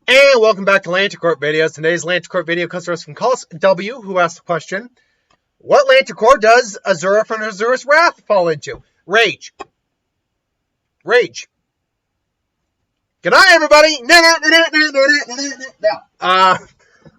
And welcome back to Lantern Corp videos. Today's Lantern Corp video comes to us from Calls W, who asked the question, what Lantern Corp does Asura from Asura's Wrath fall into? Rage. Rage. Good night, everybody.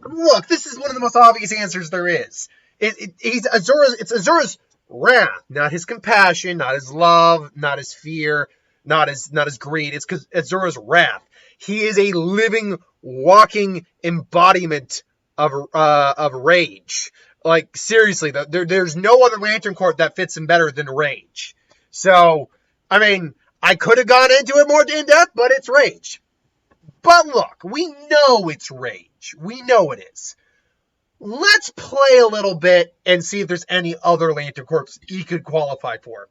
Look, this is one of the most obvious answers there is. It's Asura's wrath, not his compassion, not his love, not his fear, not his greed. It's because Asura's wrath. He is a living, walking embodiment of rage. Like, seriously, there's no other Lantern Corp that fits him better than Rage. So, I mean, I could have gone into it more in depth, but it's Rage. But look, we know it's Rage. We know it is. Let's play a little bit and see if there's any other Lantern Corps he could qualify for.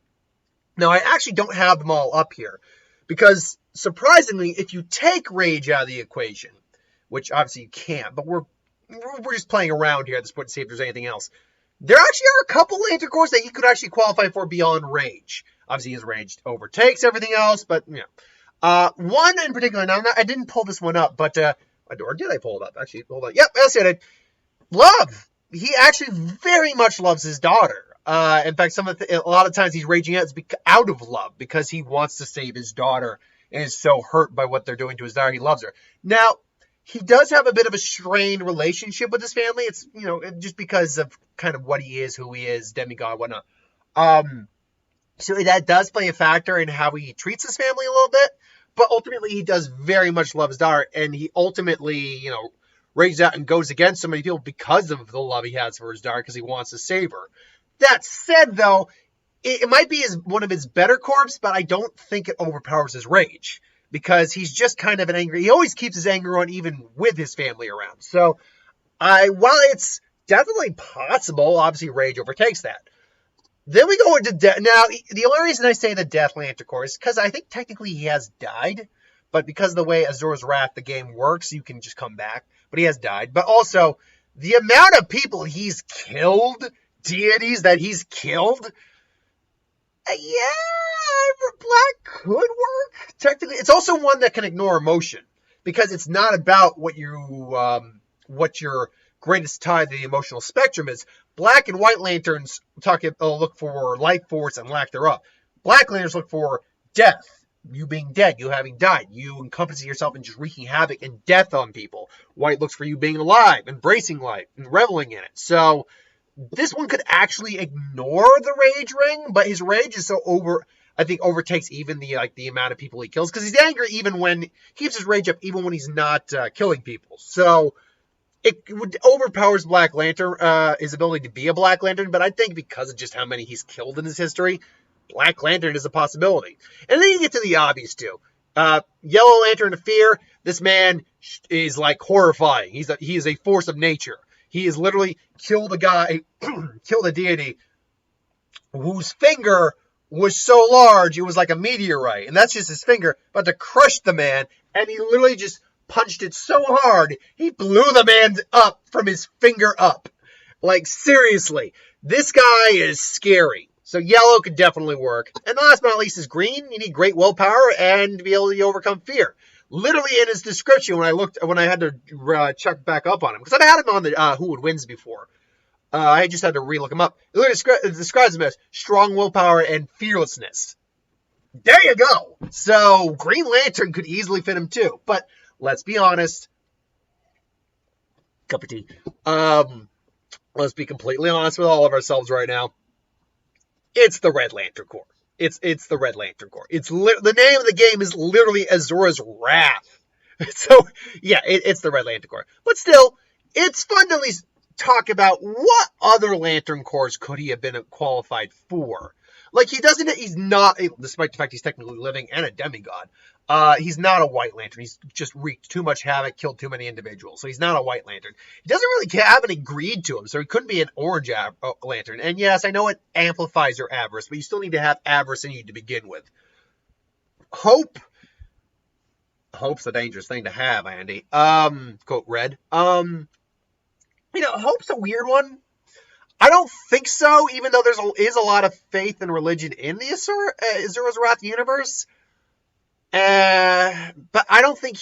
Now, I actually don't have them all up here, because surprisingly, if you take Rage out of the equation, which obviously you can't, but we're just playing around here at this point to see if there's anything else. There actually are a couple Lantern Corps that he could actually qualify for beyond Rage. Obviously, his Rage overtakes everything else, but, you know. One in particular, now I didn't pull this one up, but, or did I pull it up? Actually, hold on. Yep, that's it. Love. He actually very much loves his daughter. In fact, a lot of times he's raging out of love because he wants to save his daughter and is so hurt by what they're doing to his daughter. He loves her. Now, he does have a bit of a strained relationship with his family. It's, you know, just because of kind of what he is, who he is, demigod, whatnot. So that does play a factor in how he treats his family a little bit. But ultimately, he does very much love his daughter. And he ultimately, you know, rages out and goes against so many people because of the love he has for his daughter, because he wants to save her. That said, though, it might be one of his better corps, but I don't think it overpowers his rage, because he's just kind of an angry. He always keeps his anger on, even with his family around. So, while it's definitely possible, obviously rage overtakes that. Then we go into death. Now, the only reason I say the Death Lantern Corps is because I think technically he has died, but because of the way Asura's Wrath, the game works, you can just come back. But he has died. But also, the amount of people he's killed, deities that he's killed, yeah, Black could work. Technically, it's also one that can ignore emotion, because it's not about what your greatest tie to the emotional spectrum is. Black and White Lanterns look for life force and lack thereof. Black Lanterns look for death. You being dead, you having died, you encompassing yourself and just wreaking havoc and death on people. White looks for you being alive, embracing life, and reveling in it. So this one could actually ignore the rage ring, but his rage is so overtakes even the amount of people he kills, because he's angry even when he keeps his rage up, even when he's not killing people. So it would overpowers Black Lantern, his ability to be a Black Lantern, but I think because of just how many he's killed in his history, Black Lantern is a possibility. And then you get to the obvious too. Yellow Lantern of Fear. This man is like horrifying. He is a force of nature. He has literally killed a guy, killed a deity whose finger was so large it was like a meteorite, and that's just his finger, about to crush the man, and he literally just punched it so hard he blew the man up from his finger up. Like, seriously, this guy is scary. So yellow could definitely work. And last but not least is green. You need great willpower and to be able to overcome fear. Literally in his description, when I had to check back up on him, because I've had him on the Who Would Wins before. I just had to re-look him up. It literally describes him as strong willpower and fearlessness. There you go. So Green Lantern could easily fit him too. But let's be honest. Cup of tea. Let's be completely honest with all of ourselves right now. It's the Red Lantern Corps. It's the Red Lantern Corps. The name of the game is literally Asura's Wrath. So, yeah, it's the Red Lantern Corps. But still, it's fun to at least talk about what other Lantern Corps could he have been qualified for. Like, he's not, despite the fact he's technically living and a demigod, he's not a White Lantern. He's just wreaked too much havoc, killed too many individuals. So he's not a White Lantern. He doesn't really have any greed to him, so he couldn't be an Orange Lantern. And yes, I know it amplifies your avarice, but you still need to have avarice in you to begin with. Hope's a dangerous thing to have, Andy. Quote Red. Hope's a weird one. I don't think so, even though there is a lot of faith and religion in the Asura's Wrath universe. But I don't think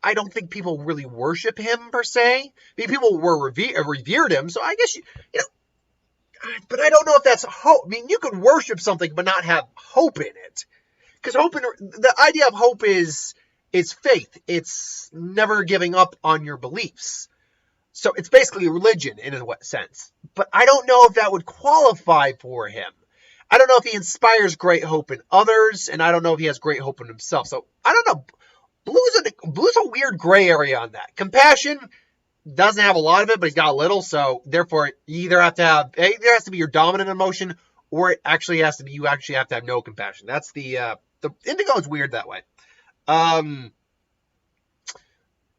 I don't think people really worship him per se. I mean, people revered him, so I guess you know. But I don't know if that's hope. I mean, you could worship something but not have hope in it, because the idea of hope is faith. It's never giving up on your beliefs. So it's basically a religion in a sense. But I don't know if that would qualify for him. I don't know if he inspires great hope in others, and I don't know if he has great hope in himself. So I don't know. Blue's a weird gray area on that. Compassion doesn't have a lot of it, but he's got a little. So therefore, you either has to be your dominant emotion, or it actually has to be you actually have to have no compassion. That's the indigo is weird that way.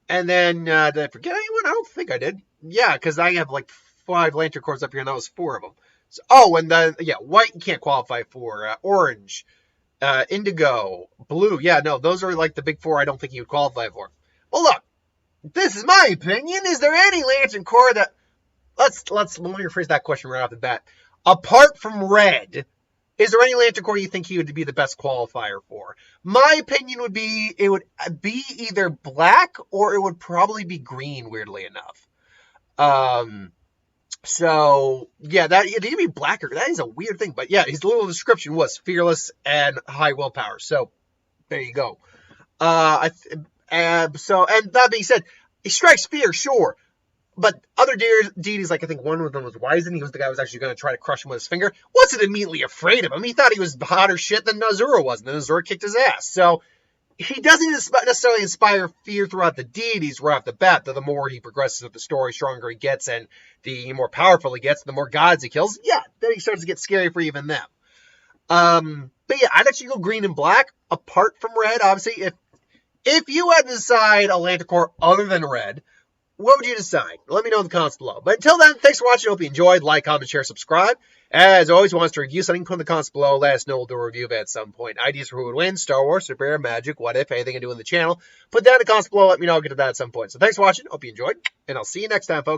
And then did I forget anyone? I don't think I did. Yeah, because I have like 5 lantern cores up here, and that was 4 of them. So, and then white you can't qualify for. Orange, indigo, blue. Yeah, no, those are like the big 4 I don't think you would qualify for. Well, look, this is my opinion. Is there any lantern core that let me rephrase that question right off the bat. Apart from red, is there any lantern core you think he would be the best qualifier for? My opinion would be it would be either black or it would probably be green. Weirdly enough. So yeah, that it could be blacker. That is a weird thing, but yeah, his little description was fearless and high willpower. So there you go. And that being said, he strikes fear, sure. But other deities, like I think one of them was Wizen, he was the guy who was actually going to try to crush him with his finger, wasn't immediately afraid of him. He thought he was hotter shit than Asura was, and then Asura kicked his ass. So he doesn't necessarily inspire fear throughout the deities right off the bat, though the more he progresses with the story, stronger he gets, and the more powerful he gets, the more gods he kills, yeah, then he starts to get scary for even them. But yeah, I'd actually go green and black, apart from red, obviously. If you had to decide a lantern core other than red, what would you decide? Let me know in the comments below. But until then, thanks for watching. Hope you enjoyed. Like, comment, share, subscribe. As always, wants to review something, put in the comments below. Let us know. We'll do a review of it at some point. Ideas for who would win, Star Wars, Super Bear, Magic, what if, anything I do in the channel. Put down in the comments below. Let me know. I'll get to that at some point. So thanks for watching. Hope you enjoyed. And I'll see you next time, folks.